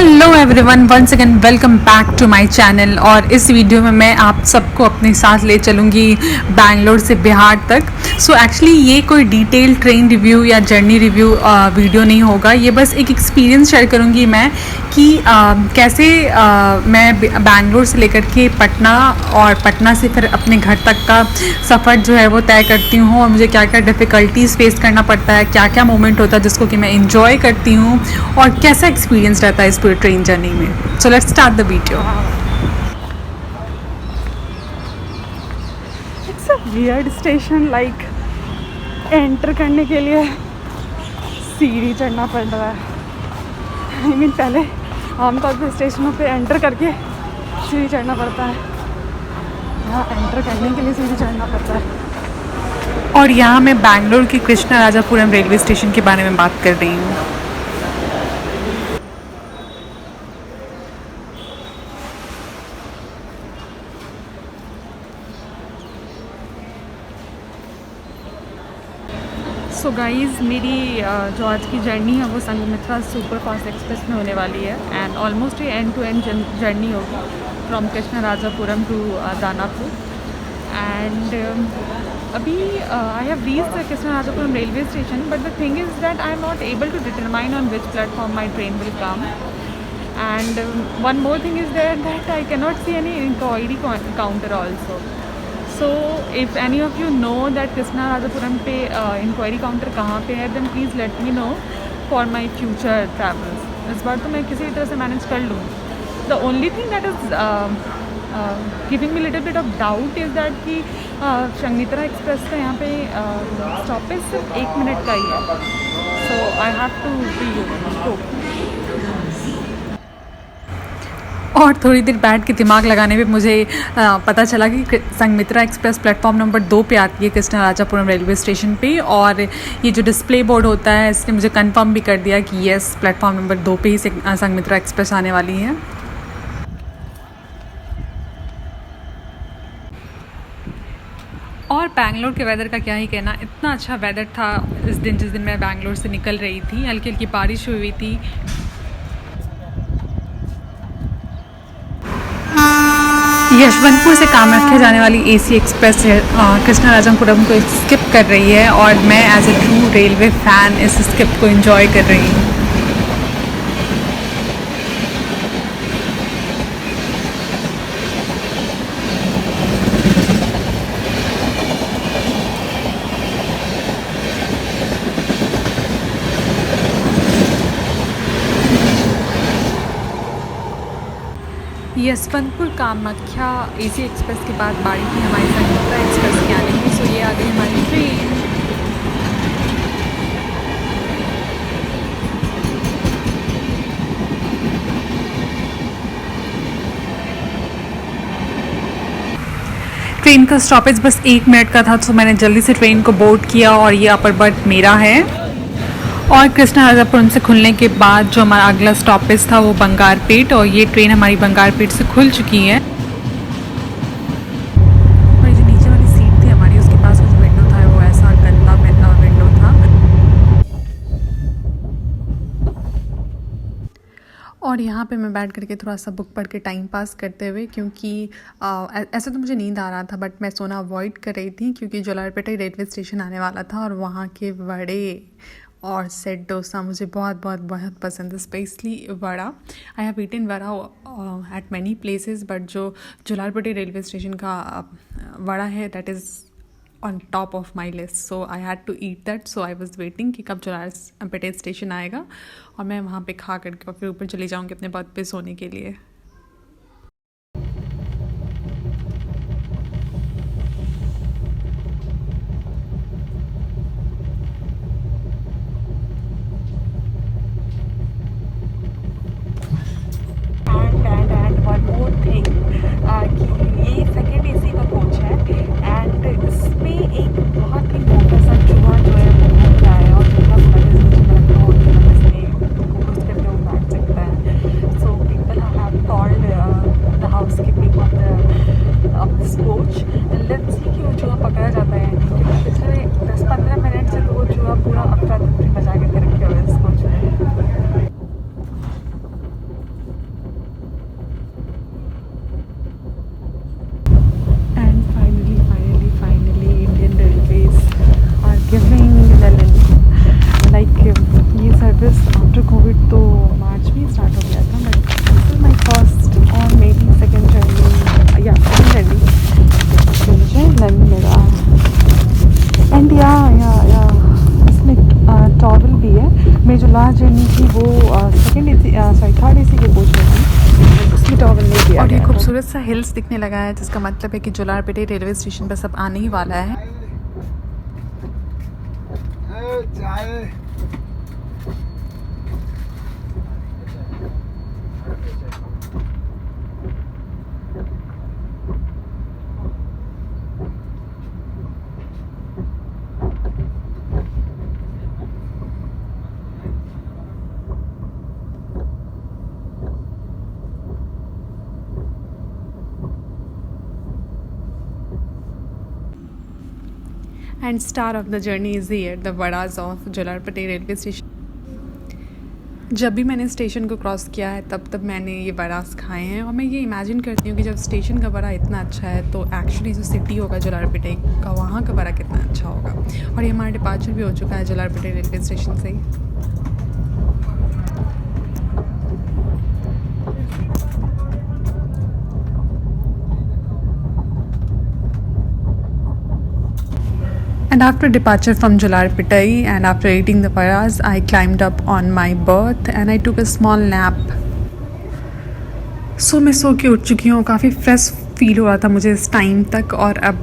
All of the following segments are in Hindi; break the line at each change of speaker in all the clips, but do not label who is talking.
Hello everyone, once again welcome back to my channel. और इस वीडियो में मैं आप सबको अपने साथ ले चलूँगी बैंगलोर से बिहार तक। सो एक्चुअली ये कोई डिटेल ट्रेन रिव्यू या जर्नी रिव्यू वीडियो नहीं होगा। ये बस एक एक्सपीरियंस शेयर करूँगी मैं कि कैसे मैं बैंगलोर से लेकर के पटना और पटना से फिर अपने घर तक का सफ़र जो है वो तय करती हूँ, और मुझे क्या क्या डिफ़िकल्टीज़ फेस करना पड़ता है, क्या क्या मोमेंट होता है जिसको कि मैं इंजॉय करती हूँ, और कैसा एक्सपीरियंस रहता है इस पूरे ट्रेन जर्नी में। So let's start the video.
It's a weird station, like enter करने के लिए सीढ़ी चढ़ना पड़ रहा है। आई मीन पहले आमतौर पर स्टेशनों पे एंटर करके सीढ़ी चढ़ना पड़ता है, यहाँ एंटर करने के लिए सीढ़ी चढ़ना पड़ता है।
और यहाँ मैं बैंगलोर की कृष्णा राजापुरम रेलवे स्टेशन के बारे में बात कर रही हूँ।
सो गाइज़, मेरी जो आज की जर्नी है वो संघमित्रा सुपर फास्ट एक्सप्रेस में होने वाली है, एंड ऑलमोस्ट ये एंड टू एंड जर्नी होगी from Krishnarajapuram to Danapur. And अभी I have reached Krishnarajapuram railway station, but the thing is that I am not able to determine on which platform my train will come. And one more thing is there that I cannot see any inquiry counter also. So if any of you know that Krishnarajapuram पे इंक्वायरी काउंटर कहाँ पे है, then please let me know for my future travels. इस बार तो मैं किसी तरह से मैनेज कर लूँ। The only thing that is giving me little bit of doubt is that कि संघमित्रा एक्सप्रेस का यहाँ पे स्टॉपेज सिर्फ 1 मिनट का ही है। So I have to be
और थोड़ी देर बैठ के दिमाग लगाने पे मुझे पता चला कि संघमित्रा एक्सप्रेस प्लेटफॉर्म नंबर 2 पे आती है कृष्णा राजापुरम रेलवे स्टेशन पे। और ये जो डिस्प्ले बोर्ड होता है इसने मुझे कंफर्म भी कर दिया कि यस, प्लेटफॉर्म नंबर 2 पे ही संघमित्रा एक्सप्रेस आने वाली है। और बैंगलोर के वेदर का क्या ही कहना, इतना अच्छा वेदर था इस दिन जिस दिन मैं बैंगलोर से निकल रही थी। हल्की हल्की बारिश हुई थी। यशवंतपुर से कामाख्या जाने वाली एसी एक्सप्रेस कृष्णा राजापुरम को स्किप कर रही है, और मैं as a true railway fan इस स्किप को एंजॉय कर रही हूँ। यशवंतपुर कामाख्या एसी एक्सप्रेस के बाद बारी थी हमारी संघमित्रा एक्सप्रेस की आने की। सो ये आ गई हमारी ट्रेन। ट्रेन का स्टॉपेज बस 1 मिनट का था, तो मैंने जल्दी से ट्रेन को बोर्ड किया, और ये अपर बर्थ मेरा है। और कृष्णा राजापुरम से खुलने के बाद जो हमारा अगला स्टॉपेज था वो बंगारपेट, और ये ट्रेन हमारी बंगारपेट से खुल चुकी है। और ये जो नीचे वाली सीट थी हमारी, उसके पास जो विंडो था वो ऐसा गंदा विंडो था। और यहाँ पे मैं बैठ करके थोड़ा सा बुक पढ़ के टाइम पास करते हुए, क्योंकि ऐसे तो मुझे नींद आ रहा था, बट मैं सोना अवॉइड कर रही थी क्योंकि जोलारपेटा रेलवे स्टेशन आने वाला था, और वहाँ के वड़े और सेट डोसा मुझे बहुत बहुत बहुत पसंद है, specially vada. I have eaten vada at many places, but जो जोलारपेटा रेलवे स्टेशन का वड़ा है that is on top of my list. So I had to eat that. So I was waiting कि कब जोलारपेटा स्टेशन आएगा और मैं वहाँ पे खा करके और फिर ऊपर चली जाऊँगी अपने बर्थ पे सोने के लिए। मार्च में स्टार्ट हो गया था, but this is my first और मे बी सेकेंड जर्नी, या सेकेंड जर्नी जो मुझे लर्न मिला। एंड या इसमें ट्रैवल भी है। मेरी जो लास्ट जर्नी थी वो थर्ड AC के कोच में थी, उसमें ट्रैवल नहीं किया। और ये खूबसूरत सा हिल्स दिखने लगा है, जिसका मतलब है कि जोलारपेटे रेलवे स्टेशन पर सब आने ही वाला है। And start of the journey is here, the vadas of Jolarpettai railway station. जब भी मैंने स्टेशन को क्रॉस किया है तब मैंने ये वड़ास खाए हैं, और मैं ये इमेजिन करती हूँ कि जब स्टेशन का वड़ा इतना अच्छा है तो एक्चुअली जो सिटी होगा जोलारपेटे का, वहाँ का वड़ा कितना अच्छा होगा। और ये हमारा डिपार्चर भी हो चुका है जोलारपेटे रेलवे स्टेशन से ही। And after departure from Jolarpettai and after eating the varas, I climbed up on my berth and I took a small nap. So मैं सो के उठ चुकी हूँ, काफ़ी फ्रेश फील हो रहा था मुझे इस टाइम तक। और अब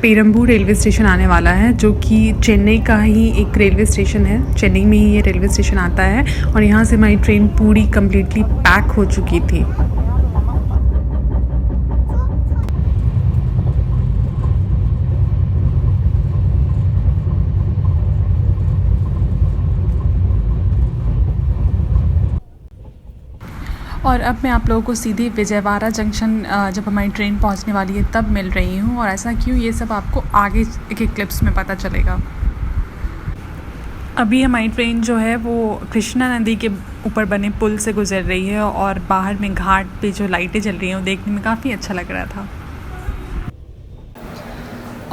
पेरम्बूर रेलवे स्टेशन आने वाला है, जो कि चेन्नई का ही एक रेलवे स्टेशन है। चेन्नई में ही ये रेलवे स्टेशन आता है, और यहाँ से हमारी ट्रेन पूरी कम्प्लीटली पैक हो चुकी थी। और अब मैं आप लोगों को सीधे विजयवाड़ा जंक्शन जब हमारी ट्रेन पहुंचने वाली है तब मिल रही हूँ। और ऐसा क्यों, ये सब आपको आगे एक क्लिप्स में पता चलेगा। अभी हमारी ट्रेन जो है वो कृष्णा नदी के ऊपर बने पुल से गुजर रही है, और बाहर में घाट पे जो लाइटें जल रही हैं वो देखने में काफ़ी अच्छा लग रहा था।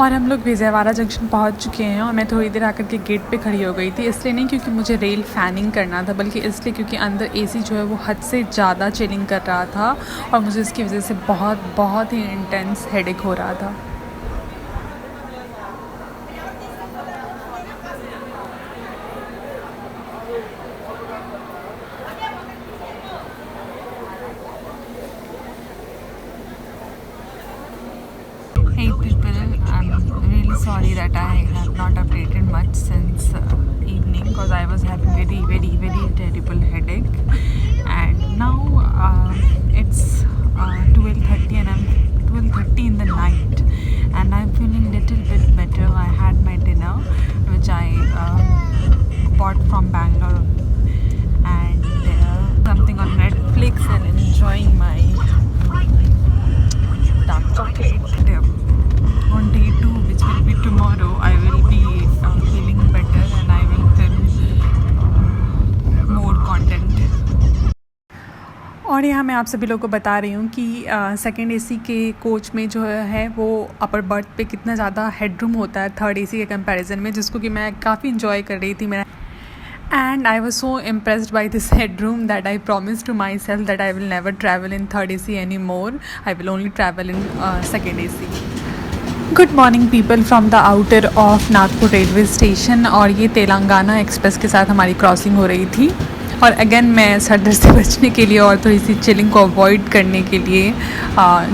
और हम लोग विजयवाड़ा जंक्शन पहुंच चुके हैं, और मैं थोड़ी देर आकर के गेट पे खड़ी हो गई थी। इसलिए नहीं क्योंकि मुझे रेल फैनिंग करना था, बल्कि इसलिए क्योंकि अंदर AC जो है वो हद से ज़्यादा चिलिंग कर रहा था, और मुझे इसकी वजह से बहुत ही इंटेंस हेडेक हो रहा था। Hey people, I'm really sorry that I have not updated much since evening, because I was having very terrible headache. And now it's 12:30 and I'm 12:30 in the night, and I'm feeling little bit better. I had my dinner, which I bought from Bangalore, and something on Netflix, and enjoying my dark chocolate. On day 2, which will be tomorrow, I will be feeling better and I will film more content. और यहाँ मैं आप सभी लोगों को बता रही हूँ कि सेकेंड AC के कोच में जो है वो अपर बर्थ पे कितना ज़्यादा हेडरूम होता है थर्ड AC के कंपैरिजन में, जिसको कि मैं काफ़ी इंजॉय कर रही थी। And I was so impressed by this headroom that I promised to myself that I will never travel in third AC anymore. I will only travel in second AC. Good morning people from the outer of Nagpur railway station. और ये तेलंगाना एक्सप्रेस के साथ हमारी क्रॉसिंग हो रही थी। और अगेन मैं सरदर्द से बचने के लिए और थोड़ी सी चिलिंग को अवॉइड करने के लिए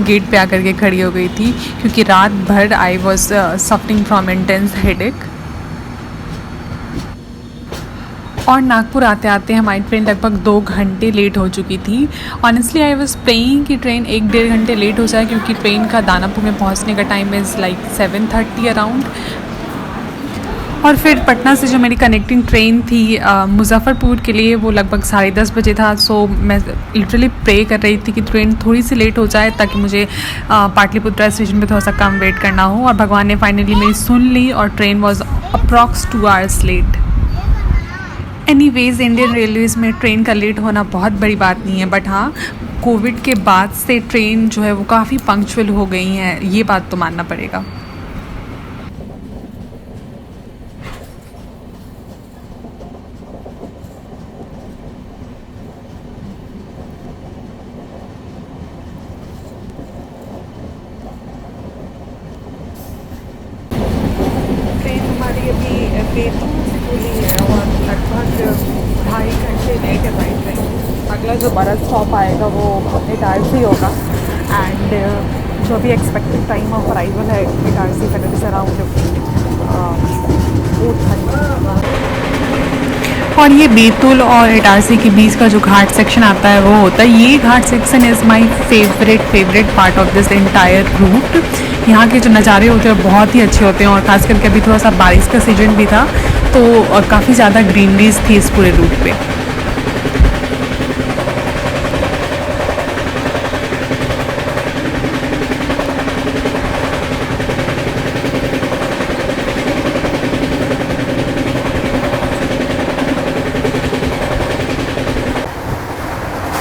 गेट पे आकर के खड़ी हो गई थी, क्योंकि रात भर I was suffering from intense headache. और नागपुर आते आते हमारी ट्रेन लगभग 2 घंटे लेट हो चुकी थी। ऑनेस्टली आई वाज प्रेइंग कि ट्रेन 1-1.5 घंटे लेट हो जाए, क्योंकि ट्रेन का दानापुर में पहुंचने का टाइम इज़ लाइक 7:30 अराउंड। और फिर पटना से जो मेरी कनेक्टिंग ट्रेन थी मुजफ्फरपुर के लिए, वो लगभग 10:30 बजे था। सो मैं लिटरली प्रे कर रही थी कि ट्रेन थोड़ी सी लेट हो जाए, ताकि मुझे पाटलिपुत्रा स्टेशन पे थोड़ा सा कम वेट करना हो। और भगवान ने फाइनली मेरी सुन ली, और train was approx 2 hours late. Anyways Indian railways में ट्रेन का लेट होना बहुत बड़ी बात नहीं है, बट हाँ, कोविड के बाद से ट्रेन जो है वो काफ़ी पंक्चुअल हो गई हैं, ये बात तो मानना पड़ेगा।
अगला जो बड़ा स्टॉप आएगा वो इटारसी होगा। एंड जो भी एक्सपेक्टेड टाइम ऑफ अराइवल है इटारसी का इट इज़ अराउंड 8:30।
और ये बैतूल और इटारसी के बीच का जो घाट सेक्शन आता है वो होता है, ये ghat section is my favourite part of this entire route. यहाँ के जो नज़ारे होते हैं बहुत ही अच्छे होते हैं, और ख़ास करके अभी थोड़ा सा बारिश का सीजन भी था तो काफ़ी ज़्यादा ग्रीनरीज थी इस पूरे रूट पे।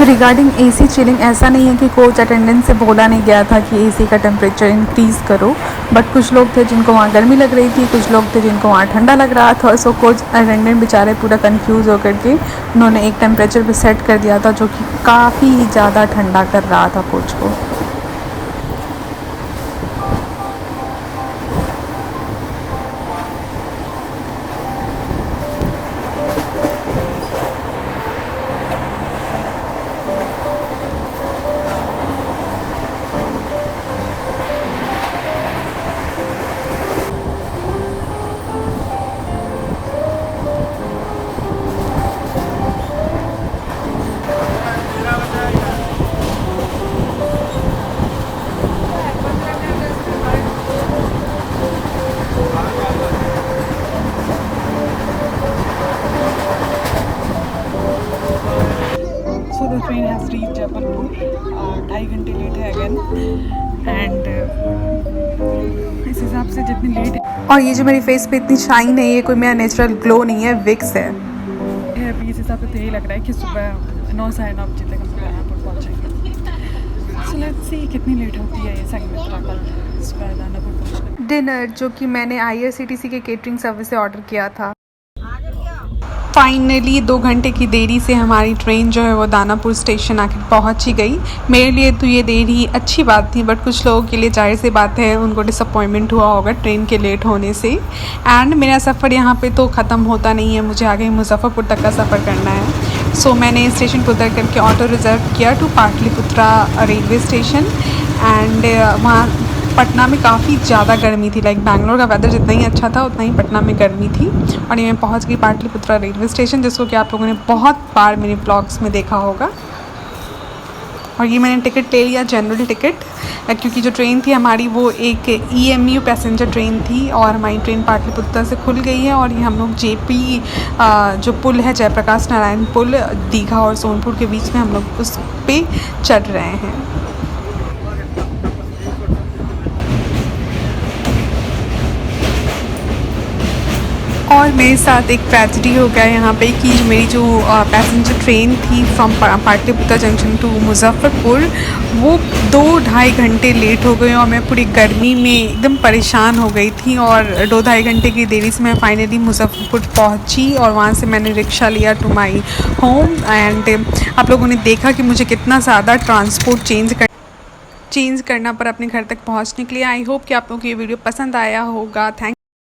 रिगार्डिंग एसी चिलिंग, ऐसा नहीं है कि कोच अटेंडेंट से बोला नहीं गया था कि एसी का टेम्परेचर इंक्रीज़ करो, बट कुछ लोग थे जिनको वहाँ गर्मी लग रही थी, कुछ लोग थे जिनको वहाँ ठंडा लग रहा था। सो कोच अटेंडेंट बेचारे पूरा कंफ्यूज होकर के उन्होंने एक टेम्परेचर पे सेट कर दिया था जो कि काफ़ी ज़्यादा ठंडा कर रहा था कोच को।
So the train has reached Jabalpur, 2.5 घंटे लेट है अगेन। एंड इस हिसाब से जितनी लेट
और ये जो मेरी फेस पे इतनी शाइन है, ये कोई मेरा नेचुरल ग्लो नहीं है, विक्स है।
अभी इस हिसाब से तो यही लग रहा है कि सुबह 9 साढ़े 9 बजे तक हम दानापुर पहुँचेंगे। सो लेट्स सी कितनी लेट होती है ये संगमित्रा कल सुबह दानापुर पहुँचने।
डिनर जो कि मैंने IRCTC के केटरिंग सर्विस से ऑर्डर किया था। फाइनली 2 घंटे की देरी से हमारी ट्रेन जो है वो दानापुर स्टेशन आकर पहुंच ही गई। मेरे लिए तो ये देरी अच्छी बात थी, बट कुछ लोगों के लिए जाहिर सी बात है उनको डिसअपॉइंटमेंट हुआ होगा ट्रेन के लेट होने से। एंड मेरा सफ़र यहाँ पे तो ख़त्म होता नहीं है, मुझे आगे मुजफ्फरपुर तक का सफ़र करना है। सो मैंने स्टेशन पर उतर करके ऑटो रिज़र्व किया to Pataliputra railway station. And वहाँ पटना में काफ़ी ज़्यादा गर्मी थी, लाइक बैंगलोर का वेदर जितना ही अच्छा था उतना ही पटना में गर्मी थी। और ये मैं पहुंच गई पाटलिपुत्रा रेलवे स्टेशन, जिसको कि आप लोगों ने बहुत बार मेरे ब्लॉग्स में देखा होगा। और ये मैंने टिकट ले लिया, जनरल टिकट, क्योंकि जो ट्रेन थी हमारी वो एक EMU पैसेंजर ट्रेन थी और हमारी ट्रेन पाटलिपुत्रा से खुल गई है। और ये हम लोग JP जो पुल है, जयप्रकाश नारायण पुल, दीघा और सोनपुर के बीच में हम लोग उस पर चढ़ रहे हैं। और मेरे साथ एक ट्रेजेडी हो गया यहाँ पे कि मेरी जो पैसेंजर ट्रेन थी from Pataliputra junction to Muzaffarpur, वो 2-2.5 घंटे लेट हो गई और मैं पूरी गर्मी में एकदम परेशान हो गई थी। और 2-2.5 घंटे की देरी से मैं फाइनली मुजफ्फरपुर पहुँची और वहाँ से मैंने रिक्शा लिया टू माई होम। एंड आप लोगों ने देखा कि मुझे कितना ज़्यादा ट्रांसपोर्ट चेंज करना पड़ा अपने घर तक पहुँचने के लिए। आई होप कि आप लोगों को ये वीडियो पसंद आया होगा। थैंक